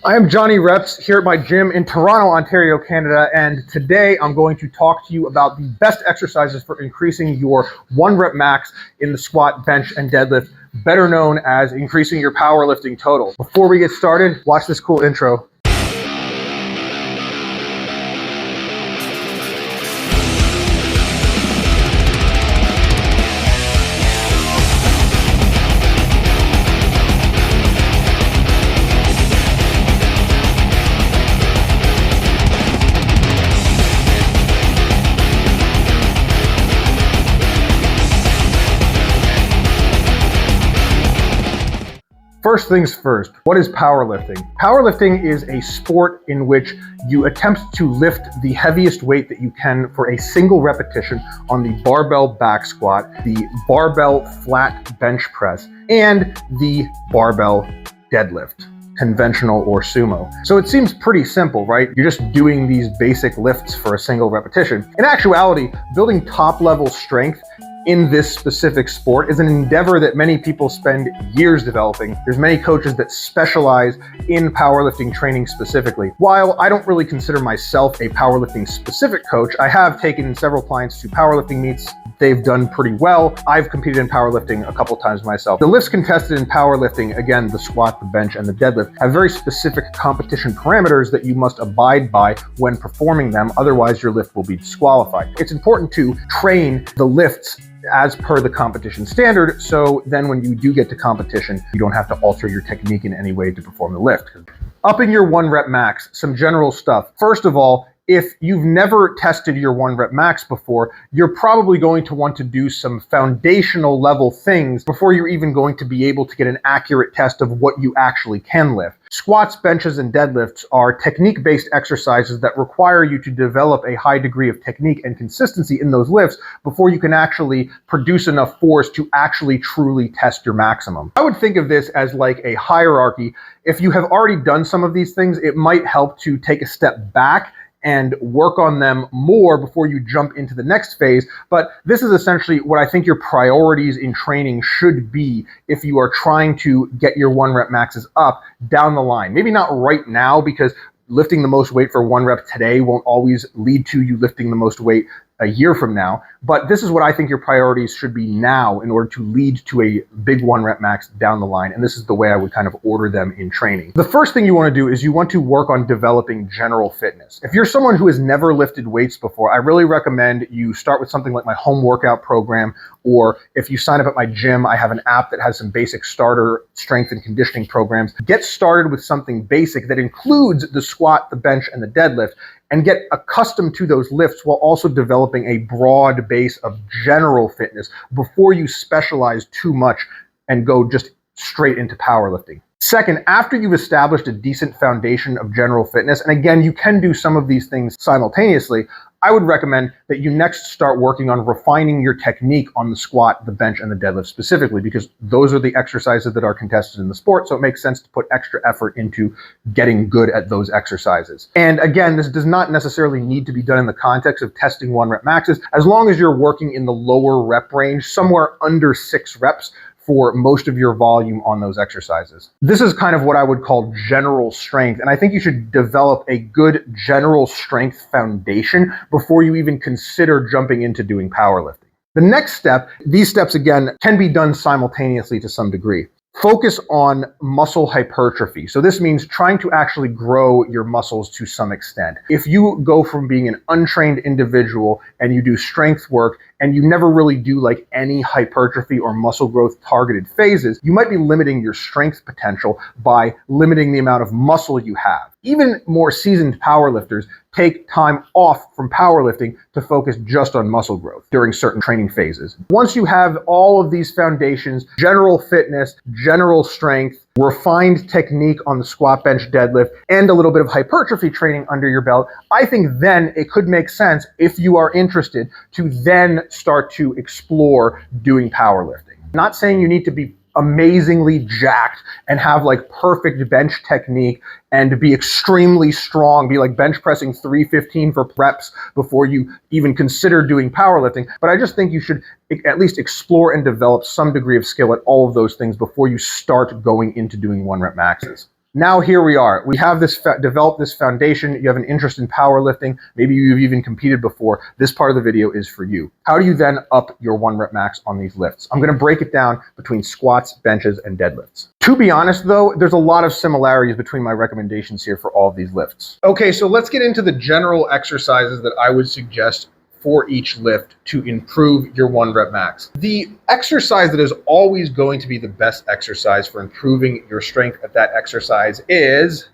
I am Jonny Reps here at my gym in Toronto, Ontario, Canada, and today I'm going to talk to you about the best exercises for increasing your 1 rep max in the squat, bench, and deadlift, better known as increasing your powerlifting total. Before we get started, watch this cool intro. First things first, what is powerlifting? Powerlifting is a sport in which you attempt to lift the heaviest weight that you can for a single repetition on the barbell back squat, the barbell flat bench press, and the barbell deadlift, conventional or sumo. So it seems pretty simple, right? You're just doing these basic lifts for a single repetition. In actuality, building top-level strength in this specific sport is an endeavor that many people spend years developing. There's many coaches that specialize in powerlifting training specifically. While I don't really consider myself a powerlifting specific coach, I have taken several clients to powerlifting meets. They've done pretty well. I've competed in powerlifting a couple times myself. The lifts contested in powerlifting, again, the squat, the bench, and the deadlift, have very specific competition parameters that you must abide by when performing them. Otherwise, your lift will be disqualified. It's important to train the lifts as per the competition standard, so then when you do get to competition, you don't have to alter your technique in any way to perform the lift. Upping your 1 rep max, some general stuff. First of all, if you've never tested your 1 rep max before, you're probably going to want to do some foundational level things before you're even going to be able to get an accurate test of what you actually can lift. Squats, benches, and deadlifts are technique-based exercises that require you to develop a high degree of technique and consistency in those lifts before you can actually produce enough force to actually truly test your maximum. I would think of this as like a hierarchy. If you have already done some of these things, it might help to take a step back and work on them more before you jump into the next phase. But this is essentially what I think your priorities in training should be if you are trying to get your 1 rep maxes up down the line. Maybe not right now, because lifting the most weight for 1 rep today won't always lead to you lifting the most weight a year from now. But this is what I think your priorities should be now in order to lead to a big 1 rep max down the line. And this is the way I would kind of order them in training. The first thing you want to do is you want to work on developing general fitness. If you're someone who has never lifted weights before, I really recommend you start with something like my home workout program, or if you sign up at my gym, I have an app that has some basic starter strength and conditioning programs. Get started with something basic that includes the squat, the bench, and the deadlift, and get accustomed to those lifts while also developing a broad base of general fitness before you specialize too much and go just straight into powerlifting. Second, after you've established a decent foundation of general fitness, and again, you can do some of these things simultaneously, I would recommend that you next start working on refining your technique on the squat, the bench, and the deadlift specifically, because those are the exercises that are contested in the sport, so it makes sense to put extra effort into getting good at those exercises. And again, this does not necessarily need to be done in the context of testing 1 rep maxes, as long as you're working in the lower rep range, somewhere under 6 reps, for most of your volume on those exercises. This is kind of what I would call general strength, and I think you should develop a good general strength foundation before you even consider jumping into doing powerlifting. The next step, these steps again can be done simultaneously to some degree. Focus on muscle hypertrophy. So this means trying to actually grow your muscles to some extent. If you go from being an untrained individual and you do strength work and you never really do like any hypertrophy or muscle growth targeted phases, you might be limiting your strength potential by limiting the amount of muscle you have. Even more seasoned powerlifters take time off from powerlifting to focus just on muscle growth during certain training phases. Once you have all of these foundations, general fitness, general strength, refined technique on the squat, bench, deadlift, and a little bit of hypertrophy training under your belt, I think then it could make sense, if you are interested, to then start to explore doing powerlifting. Not saying you need to be amazingly jacked and have like perfect bench technique and be extremely strong, be like bench pressing 315 for reps before you even consider doing powerlifting. But I just think you should at least explore and develop some degree of skill at all of those things before you start going into doing 1 rep maxes. Now here we are. We have this developed this foundation. You have an interest in powerlifting. Maybe you've even competed before. This part of the video is for you. How do you then up your 1 rep max on these lifts? I'm going to break it down between squats, benches, and deadlifts. To be honest though, there's a lot of similarities between my recommendations here for all of these lifts. Okay, so let's get into the general exercises that I would suggest for each lift to improve your 1 rep max. The exercise that is always going to be the best exercise for improving your strength at that exercise is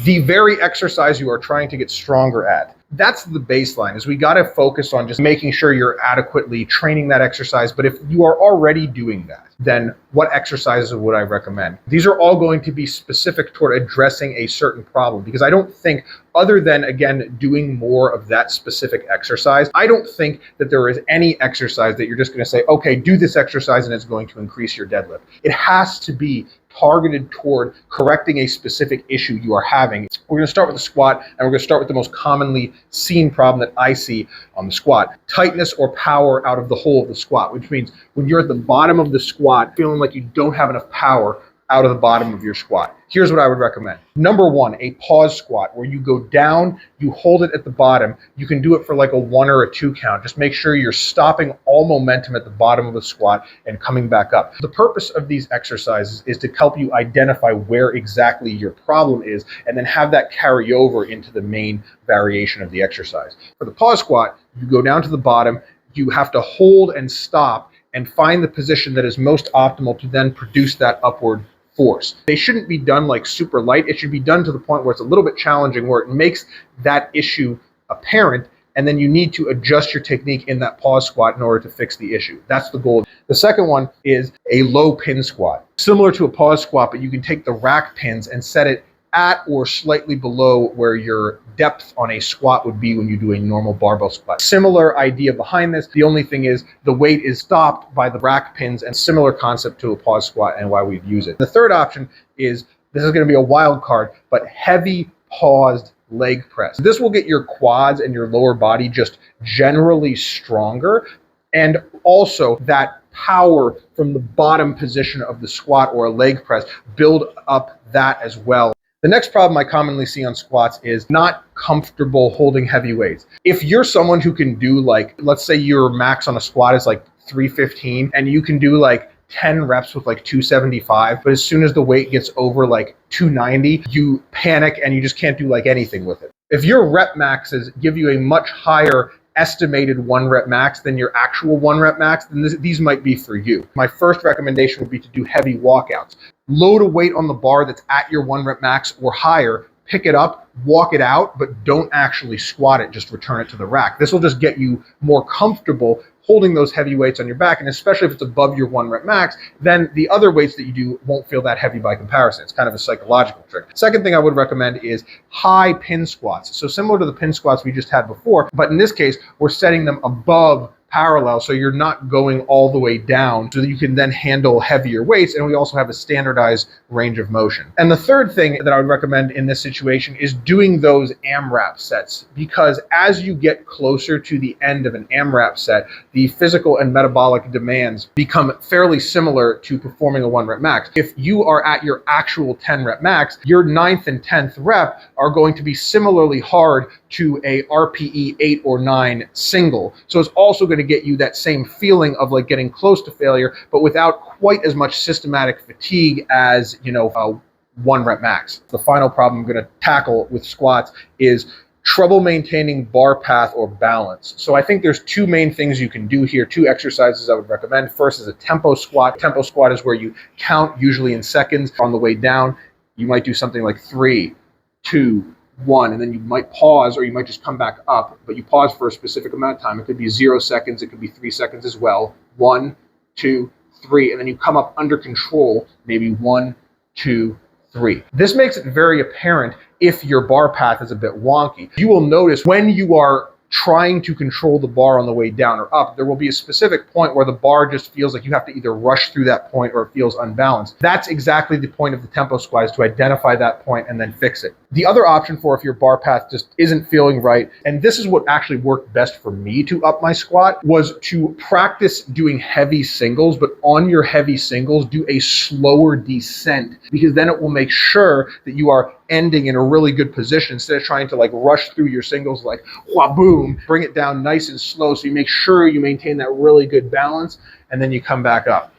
the very exercise you are trying to get stronger at. That's the baseline, is we got to focus on just making sure you're adequately training that exercise. But if you are already doing that, then what exercises would I recommend? These are all going to be specific toward addressing a certain problem, because I don't think, other than, again, doing more of that specific exercise, I don't think that there is any exercise that you're just going to say, okay, do this exercise and it's going to increase your deadlift. It has to be targeted toward correcting a specific issue you are having. We're going to start with the squat, and we're going to start with the most commonly seen problem that I see on the squat: tightness or power out of the hole of the squat, which means when you're at the bottom of the squat feeling like you don't have enough power out of the bottom of your squat. Here's what I would recommend. Number 1, a pause squat, where you go down, you hold it at the bottom. You can do it for like a 1 or a 2 count. Just make sure you're stopping all momentum at the bottom of the squat and coming back up. The purpose of these exercises is to help you identify where exactly your problem is, and then have that carry over into the main variation of the exercise. For the pause squat, you go down to the bottom, you have to hold and stop and find the position that is most optimal to then produce that upward force. They shouldn't be done like super light. It should be done to the point where it's a little bit challenging, where it makes that issue apparent, and then you need to adjust your technique in that pause squat in order to fix the issue. That's the goal. The second one is a low pin squat. Similar to a pause squat, but you can take the rack pins and set it at or slightly below where your depth on a squat would be when you do a normal barbell squat. Similar idea behind this. The only thing is the weight is stopped by the rack pins, and similar concept to a pause squat and why we'd use it. The third option is, this is going to be a wild card, but heavy paused leg press. This will get your quads and your lower body just generally stronger, and also that power from the bottom position of the squat or a leg press, build up that as well. The next problem I commonly see on squats is not comfortable holding heavy weights. If you're someone who can do, like, let's say your max on a squat is like 315, and you can do like 10 reps with like 275, but as soon as the weight gets over like 290, you panic and you just can't do like anything with it. If your rep maxes give you a much higher estimated 1 rep max than your actual 1 rep max, then these might be for you. My first recommendation would be to do heavy walkouts. Load a weight on the bar that's at your 1 rep max or higher, pick it up, walk it out, but don't actually squat it, just return it to the rack. This will just get you more comfortable holding those heavy weights on your back, and especially if it's above your 1 rep max, then the other weights that you do won't feel that heavy by comparison. It's kind of a psychological trick. Second thing I would recommend is high pin squats. So similar to the pin squats we just had before, but in this case, we're setting them above parallel, so you're not going all the way down, so that you can then handle heavier weights, and we also have a standardized range of motion. And the third thing that I would recommend in this situation is doing those AMRAP sets, because as you get closer to the end of an AMRAP set, the physical and metabolic demands become fairly similar to performing a 1 rep max. If you are at your actual 10 rep max, your 9th and 10th rep are going to be similarly hard to a RPE 8 or 9 single. So it's also going to get you that same feeling of like getting close to failure, but without quite as much systematic fatigue as, you know, a 1 rep max. The final problem I'm going to tackle with squats is trouble maintaining bar path or balance. So I think there's 2 main things you can do here, 2 exercises I would recommend. First is a tempo squat. Tempo squat is where you count, usually in seconds. On the way down, you might do something like 3, 2, 1, and then you might pause, or you might just come back up, but you pause for a specific amount of time. It could be 0 seconds, it could be 3 seconds as well. 1, 2, 3, and then you come up under control, maybe 1, 2, 3. This makes it very apparent if your bar path is a bit wonky. You will notice when you are trying to control the bar on the way down or up, there will be a specific point where the bar just feels like you have to either rush through that point or it feels unbalanced. That's exactly the point of the tempo squat, is to identify that point and then fix it. The other option for if your bar path just isn't feeling right, and this is what actually worked best for me to up my squat, was to practice doing heavy singles, but on your heavy singles, do a slower descent, because then it will make sure that you are ending in a really good position instead of trying to like rush through your singles like wah boom, bring it down nice and slow so you make sure you maintain that really good balance, and then you come back up.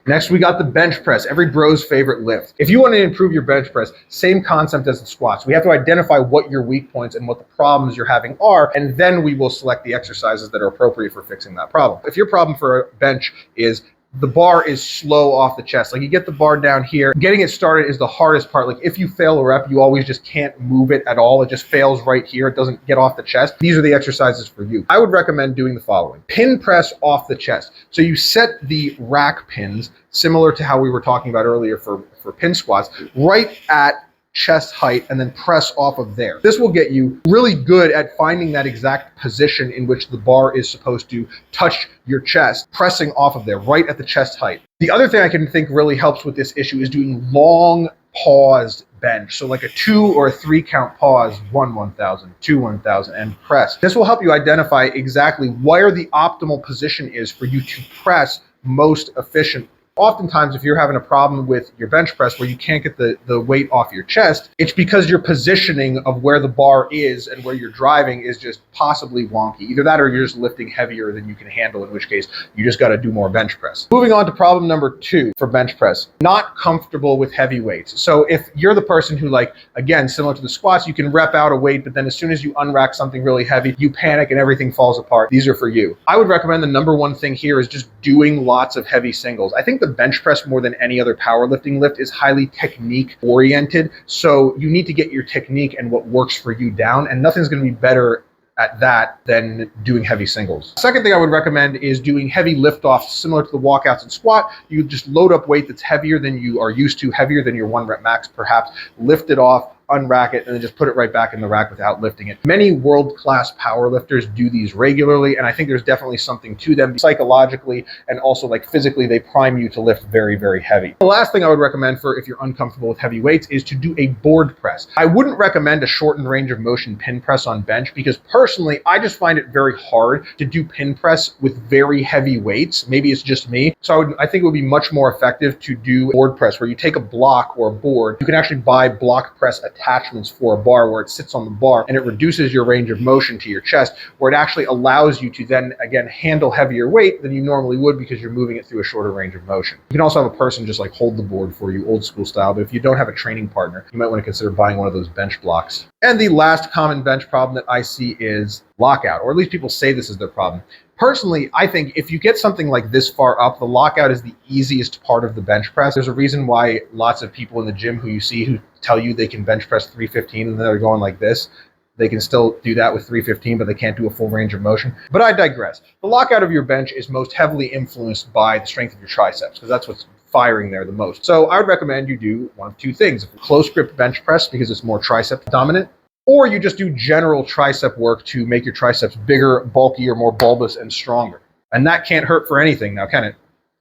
Next, we got the bench press, every bro's favorite lift. If you want to improve your bench press, same concept as the squats. We have to identify what your weak points and what the problems you're having are, and then we will select the exercises that are appropriate for fixing that problem. If your problem for a bench is the bar is slow off the chest, like you get the bar down here, getting it started is the hardest part. Like if you fail a rep, you always just can't move it at all. It just fails right here. It doesn't get off the chest. These are the exercises for you. I would recommend doing the following. Pin press off the chest. So you set the rack pins, similar to how we were talking about earlier for pin squats, right at chest height, and then press off of there. This will get you really good at finding that exact position in which the bar is supposed to touch your chest, pressing off of there, right at the chest height. The other thing I can think really helps with this issue is doing long paused bench. So like a 2 or a 3 count pause, 1 1,000, 2 1,000, and press. This will help you identify exactly where the optimal position is for you to press most efficiently. Oftentimes, if you're having a problem with your bench press where you can't get the weight off your chest, it's because your positioning of where the bar is and where you're driving is just possibly wonky. Either that or you're just lifting heavier than you can handle, in which case you just got to do more bench press. Moving on to problem number 2 for bench press, not comfortable with heavy weights. So if you're the person who, like, again, similar to the squats, you can rep out a weight, but then as soon as you unrack something really heavy, you panic and everything falls apart. These are for you. I would recommend the number one thing here is just doing lots of heavy singles. I think the bench press, more than any other powerlifting lift, is highly technique oriented. So you need to get your technique and what works for you down, and nothing's going to be better at that than doing heavy singles. Second thing I would recommend is doing heavy lift-offs similar to the walkouts and squat. You just load up weight that's heavier than you are used to, heavier than your 1 rep max perhaps, lift it off, unrack it, and then just put it right back in the rack without lifting it. Many world-class powerlifters do these regularly, and I think there's definitely something to them psychologically and also like physically. They prime you to lift very, very heavy. The last thing I would recommend for if you're uncomfortable with heavy weights is to do a board press. I wouldn't recommend a shortened range of motion pin press on bench because personally, I just find it very hard to do pin press with very heavy weights. Maybe it's just me. So I think it would be much more effective to do board press where you take a block or a board. You can actually buy block press attachments for a bar where it sits on the bar and it reduces your range of motion to your chest, where it actually allows you to then again handle heavier weight than you normally would because you're moving it through a shorter range of motion. You can also have a person just like hold the board for you, old school style, but if you don't have a training partner, you might want to consider buying one of those bench blocks. And the last common bench problem that I see is lockout, or at least people say this is their problem. Personally, I think if you get something like this far up, the lockout is the easiest part of the bench press. There's a reason why lots of people in the gym who you see who tell you they can bench press 315 and they're going like this. They can still do that with 315, but they can't do a full range of motion. But I digress. The lockout of your bench is most heavily influenced by the strength of your triceps, because that's what's firing there the most. So I would recommend you do one of two things. Close grip bench press because it's more tricep dominant, or you just do general tricep work to make your triceps bigger, bulkier, more bulbous, and stronger. And that can't hurt for anything now, can it?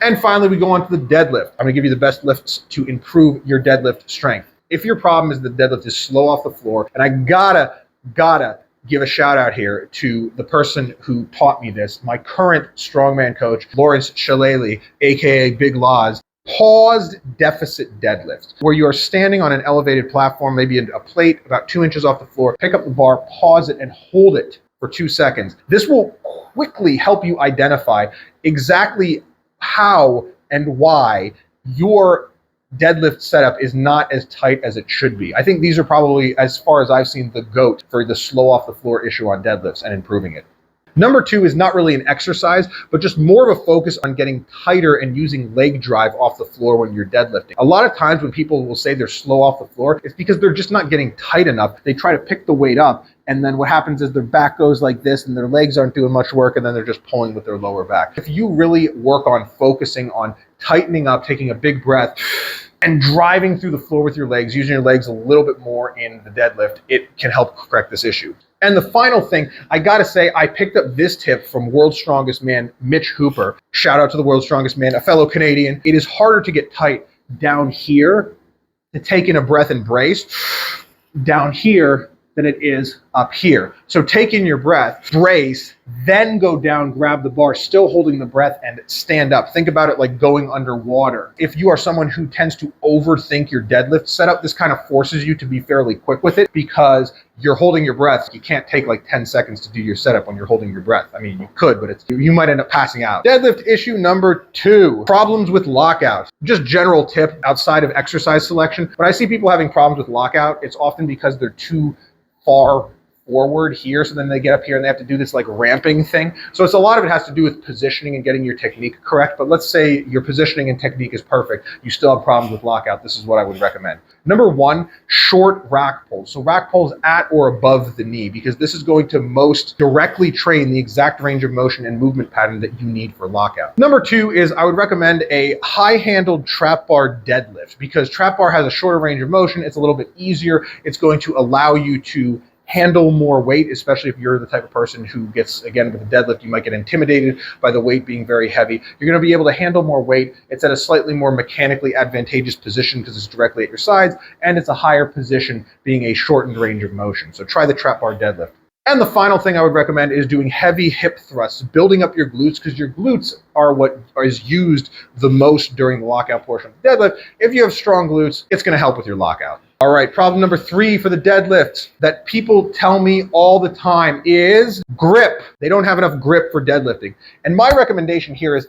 And finally, we go on to the deadlift. I'm gonna give you the best lifts to improve your deadlift strength. If your problem is the deadlift is slow off the floor, and I gotta give a shout out here to the person who taught me this, my current strongman coach, Lawrence Shalali, AKA Big Laws. Paused deficit deadlift, where you are standing on an elevated platform, maybe a plate about 2 inches off the floor, pick up the bar, pause it, and hold it for 2 seconds. This will quickly help you identify exactly how and why your deadlift setup is not as tight as it should be. I think these are probably, as far as I've seen, the GOAT for the slow off the floor issue on deadlifts and improving it. Number 2 is not really an exercise, but just more of a focus on getting tighter and using leg drive off the floor when you're deadlifting. A lot of times when people will say they're slow off the floor, it's because they're just not getting tight enough. They try to pick the weight up, and then what happens is their back goes like this and their legs aren't doing much work, and then they're just pulling with their lower back. If you really work on focusing on tightening up, taking a big breath, and driving through the floor with your legs, using your legs a little bit more in the deadlift, it can help correct this issue. And the final thing, I gotta say, I picked up this tip from World's Strongest Man, Mitch Hooper. Shout out to the World's Strongest Man, a fellow Canadian. It is harder to get tight down here, to take in a breath and brace, down here than it is up here. So take in your breath, brace, then go down, grab the bar, still holding the breath, and stand up. Think about it like going underwater. If you are someone who tends to overthink your deadlift setup, this kind of forces you to be fairly quick with it because you're holding your breath. You can't take like 10 seconds to do your setup when you're holding your breath. I mean, you could, but you might end up passing out. Deadlift issue number 2, problems with lockout. Just general tip outside of exercise selection. When I see people having problems with lockout, it's often because they're too far forward here, so then they get up here and they have to do this like ramping thing. So it's a lot of it has to do with positioning and getting your technique correct. But let's say your positioning and technique is perfect, you still have problems with lockout. This is what I would recommend. Number 1, short rack pulls. So rack pulls at or above the knee, because this is going to most directly train the exact range of motion and movement pattern that you need for lockout. Number 2 is I would recommend a high-handled trap bar deadlift, because trap bar has a shorter range of motion. It's a little bit easier. It's going to allow you to handle more weight, especially if you're the type of person who gets, again, with a deadlift, you might get intimidated by the weight being very heavy. You're going to be able to handle more weight. It's at a slightly more mechanically advantageous position because it's directly at your sides, and it's a higher position being a shortened range of motion. So try the trap bar deadlift. And the final thing I would recommend is doing heavy hip thrusts, building up your glutes, because your glutes are what is used the most during the lockout portion of the deadlift. If you have strong glutes, it's going to help with your lockout. All right, problem number 3 for the deadlift that people tell me all the time is grip. They don't have enough grip for deadlifting. And my recommendation here is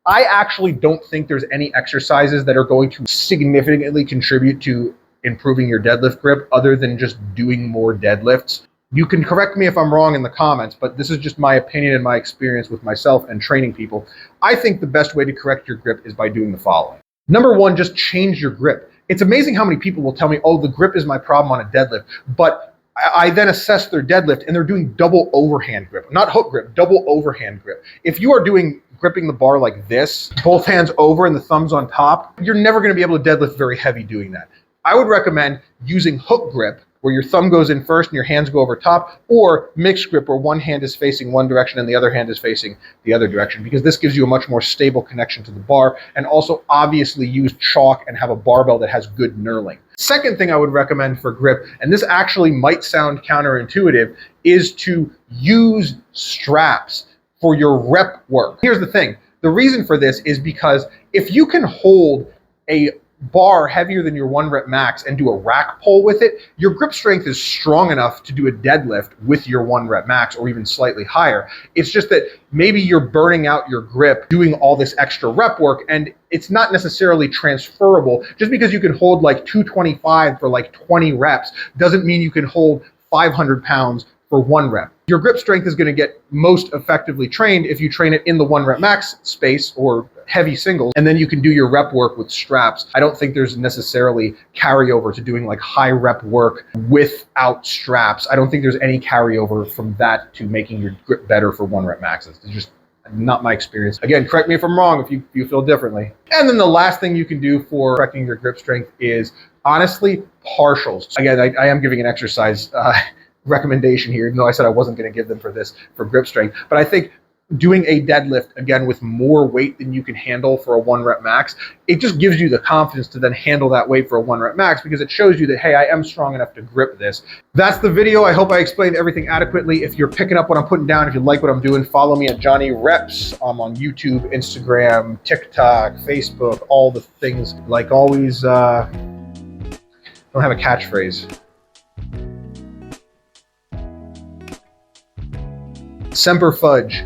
I actually don't think there's any exercises that are going to significantly contribute to improving your deadlift grip other than just doing more deadlifts. You can correct me if I'm wrong in the comments, but this is just my opinion and my experience with myself and training people. I think the best way to correct your grip is by doing the following. Number 1, just change your grip. It's amazing how many people will tell me, oh, the grip is my problem on a deadlift, but I then assess their deadlift and they're doing double overhand grip, not hook grip, double overhand grip. If you are gripping the bar like this, both hands over and the thumbs on top, you're never going to be able to deadlift very heavy doing that. I would recommend using hook grip, where your thumb goes in first and your hands go over top, or mixed grip where one hand is facing one direction and the other hand is facing the other direction, because this gives you a much more stable connection to the bar, and also obviously use chalk and have a barbell that has good knurling. Second thing I would recommend for grip, and this actually might sound counterintuitive, is to use straps for your rep work. Here's the thing. The reason for this is because if you can hold a bar heavier than your 1 rep max and do a rack pull with it, your grip strength is strong enough to do a deadlift with your 1 rep max or even slightly higher. It's just that maybe you're burning out your grip doing all this extra rep work, and it's not necessarily transferable. Just because you can hold like 225 for like 20 reps doesn't mean you can hold 500 pounds for 1 rep. Your grip strength is going to get most effectively trained if you train it in the 1 rep max space or heavy singles, and then you can do your rep work with straps. I don't think there's necessarily carryover to doing like high rep work without straps. I don't think there's any carryover from that to making your grip better for 1 rep maxes. It's just not my experience. Again, correct me if I'm wrong if you feel differently. And then the last thing you can do for correcting your grip strength is honestly partials. Again, I am giving an exercise recommendation here, even though I said I wasn't going to give them for grip strength. But I think doing a deadlift, again, with more weight than you can handle for a 1 rep max, it just gives you the confidence to then handle that weight for a 1 rep max, because it shows you that, hey, I am strong enough to grip this. That's the video. I hope I explained everything adequately. If you're picking up what I'm putting down, if you like what I'm doing, follow me at Jonny Reps. I'm on YouTube, Instagram, TikTok, Facebook, all the things. Like always, I don't have a catchphrase. Semper Fudge.